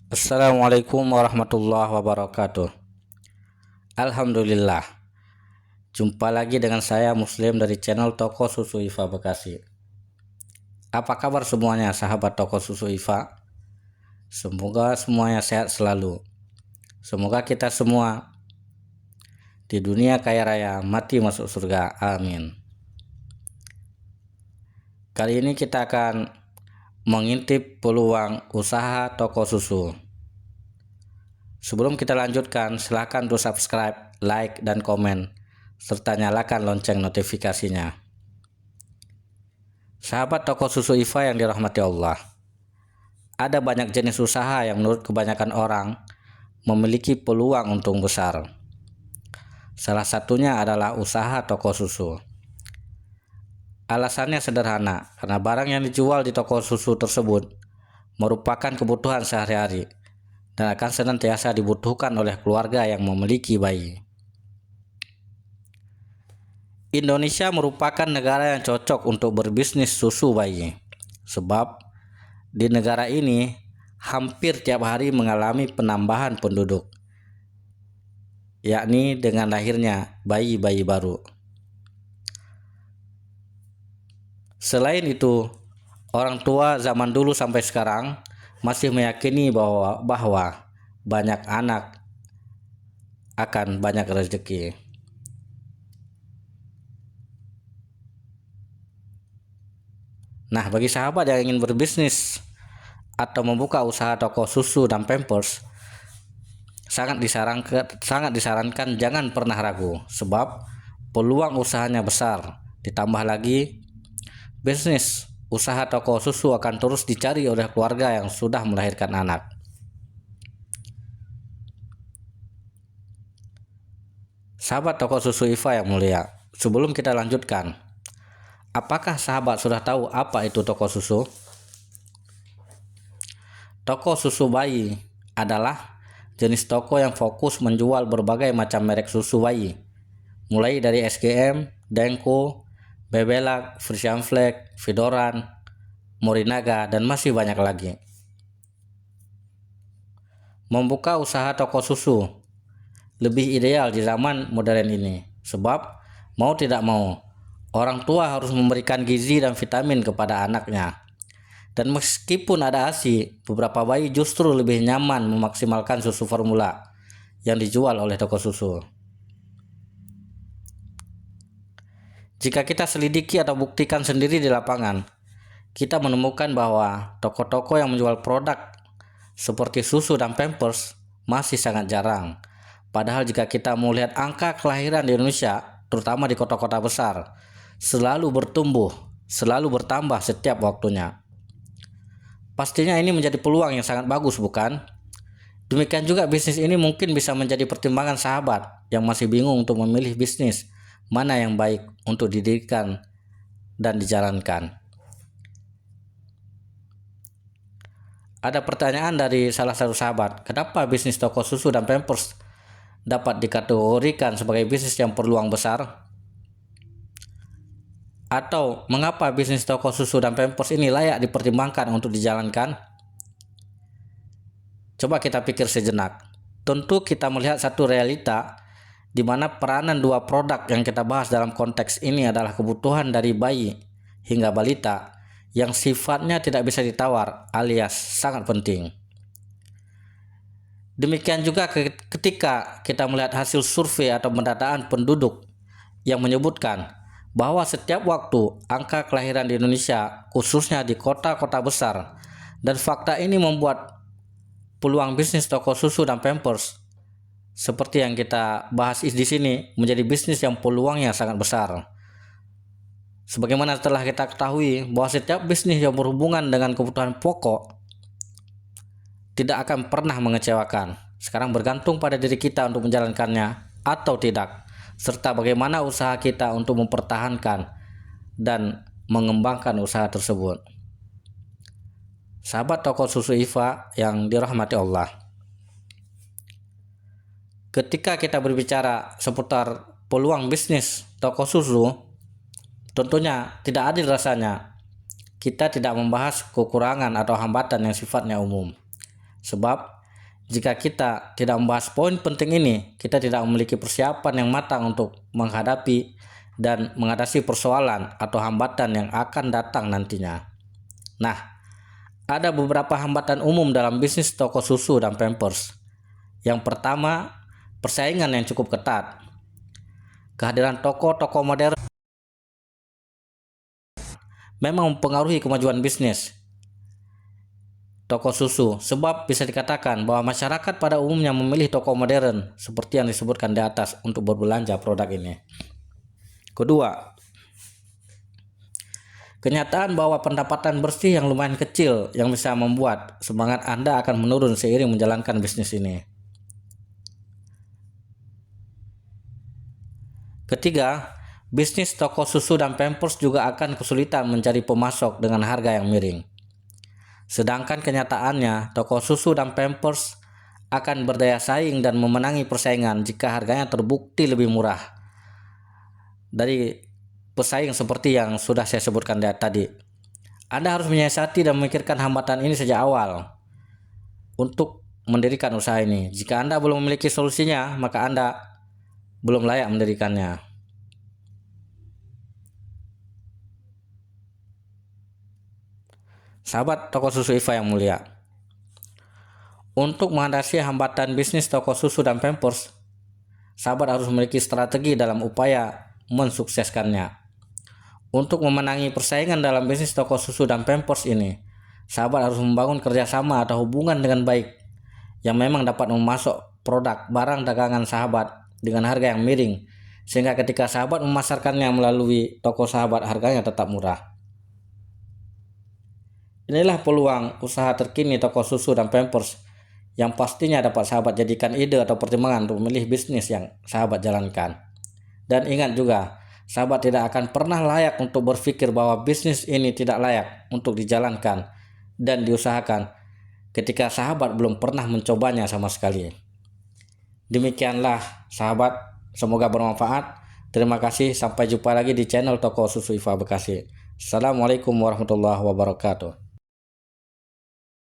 Assalamualaikum warahmatullahi wabarakatuh. Alhamdulillah, jumpa lagi dengan saya Muslim dari channel Toko Susu Iva Bekasi. Apa kabar semuanya sahabat Toko Susu Iva? Semoga semuanya sehat selalu. Semoga kita semua di dunia kaya raya mati masuk surga. Amin. Kali ini kita akan mengintip peluang usaha toko susu. Sebelum kita lanjutkan, silahkan untuk subscribe, like, dan komen, serta nyalakan lonceng notifikasinya. Sahabat toko susu Iva yang dirahmati Allah, ada banyak jenis usaha yang menurut kebanyakan orang memiliki peluang untung besar. Salah satunya adalah usaha toko susu. Alasannya sederhana, karena barang yang dijual di toko susu tersebut merupakan kebutuhan sehari-hari dan akan senantiasa dibutuhkan oleh keluarga yang memiliki bayi. Indonesia merupakan negara yang cocok untuk berbisnis susu bayi, sebab di negara ini hampir tiap hari mengalami penambahan penduduk, yakni dengan lahirnya bayi-bayi baru. Selain itu, orang tua zaman dulu sampai sekarang masih meyakini bahwa banyak anak akan banyak rezeki. Nah, bagi sahabat yang ingin berbisnis atau membuka usaha toko susu dan pampers, sangat disarankan jangan pernah ragu, sebab peluang usahanya besar. Ditambah lagi, bisnis usaha toko susu akan terus dicari oleh keluarga yang sudah melahirkan anak. Sahabat toko susu Iva yang mulia, sebelum kita lanjutkan, apakah sahabat sudah tahu apa itu toko susu? Toko susu bayi adalah jenis toko yang fokus menjual berbagai macam merek susu bayi, mulai dari SGM, Denko, Bebelac, Frisian Flag, Fidoran, Morinaga, dan masih banyak lagi. Membuka usaha toko susu lebih ideal di zaman modern ini, sebab mau tidak mau, orang tua harus memberikan gizi dan vitamin kepada anaknya. Dan meskipun ada ASI, beberapa bayi justru lebih nyaman memaksimalkan susu formula yang dijual oleh toko susu. Jika kita selidiki atau buktikan sendiri di lapangan, kita menemukan bahwa toko-toko yang menjual produk seperti susu dan pampers masih sangat jarang. Padahal jika kita melihat angka kelahiran di Indonesia, terutama di kota-kota besar, selalu bertumbuh, selalu bertambah setiap waktunya. Pastinya ini menjadi peluang yang sangat bagus, bukan? Demikian juga bisnis ini mungkin bisa menjadi pertimbangan sahabat yang masih bingung untuk memilih bisnis mana yang baik untuk didirikan dan dijalankan. Ada pertanyaan dari salah satu sahabat, kenapa bisnis toko susu dan pampers dapat dikategorikan sebagai bisnis yang berpeluang besar? Atau mengapa bisnis toko susu dan pampers ini layak dipertimbangkan untuk dijalankan? Coba kita pikir sejenak. Tentu kita melihat satu realita di mana peranan dua produk yang kita bahas dalam konteks ini adalah kebutuhan dari bayi hingga balita yang sifatnya tidak bisa ditawar alias sangat penting. Demikian juga ketika kita melihat hasil survei atau pendataan penduduk yang menyebutkan bahwa setiap waktu angka kelahiran di Indonesia, khususnya di kota-kota besar, dan fakta ini membuat peluang bisnis toko susu dan pampers seperti yang kita bahas di sini menjadi bisnis yang peluangnya sangat besar. Sebagaimana telah kita ketahui bahwa setiap bisnis yang berhubungan dengan kebutuhan pokok tidak akan pernah mengecewakan. Sekarang bergantung pada diri kita untuk menjalankannya atau tidak, serta bagaimana usaha kita untuk mempertahankan dan mengembangkan usaha tersebut. Sahabat toko susu Iva yang dirahmati Allah, ketika kita berbicara seputar peluang bisnis toko susu, tentunya tidak adil rasanya kita tidak membahas kekurangan atau hambatan yang sifatnya umum. Sebab jika kita tidak membahas poin penting ini, kita tidak memiliki persiapan yang matang untuk menghadapi dan mengatasi persoalan atau hambatan yang akan datang nantinya. Nah, ada beberapa hambatan umum dalam bisnis toko susu dan Pampers. Yang pertama, persaingan yang cukup ketat. Kehadiran toko-toko modern memang mempengaruhi kemajuan bisnis toko susu, sebab bisa dikatakan bahwa masyarakat pada umumnya memilih toko modern seperti yang disebutkan di atas untuk berbelanja produk ini. Kedua, kenyataan bahwa pendapatan bersih yang lumayan kecil yang bisa membuat semangat Anda akan menurun seiring menjalankan bisnis ini. Ketiga, bisnis toko susu dan Pampers juga akan kesulitan mencari pemasok dengan harga yang miring. Sedangkan kenyataannya, toko susu dan Pampers akan berdaya saing dan memenangi persaingan jika harganya terbukti lebih murah dari pesaing seperti yang sudah saya sebutkan tadi. Anda harus menyiasati dan memikirkan hambatan ini sejak awal untuk mendirikan usaha ini. Jika Anda belum memiliki solusinya, maka Anda belum layak mendirikannya. Sahabat toko susu IFA yang mulia, untuk mengatasi hambatan bisnis toko susu dan Pampers, sahabat harus memiliki strategi dalam upaya mensukseskannya. Untuk memenangi persaingan dalam bisnis toko susu dan Pampers ini, sahabat harus membangun kerjasama atau hubungan dengan baik yang memang dapat memasok produk barang dagangan sahabat dengan harga yang miring, sehingga ketika sahabat memasarkannya melalui toko sahabat, harganya tetap murah. Inilah peluang usaha terkini toko susu dan Pampers yang pastinya dapat sahabat jadikan ide atau pertimbangan untuk memilih bisnis yang sahabat jalankan. Dan ingat juga, sahabat tidak akan pernah layak untuk berpikir bahwa bisnis ini tidak layak untuk dijalankan dan diusahakan ketika sahabat belum pernah mencobanya sama sekali. Demikianlah sahabat, semoga bermanfaat. Terima kasih, sampai jumpa lagi di channel Toko Susu IFA Bekasi. Assalamualaikum warahmatullahi wabarakatuh.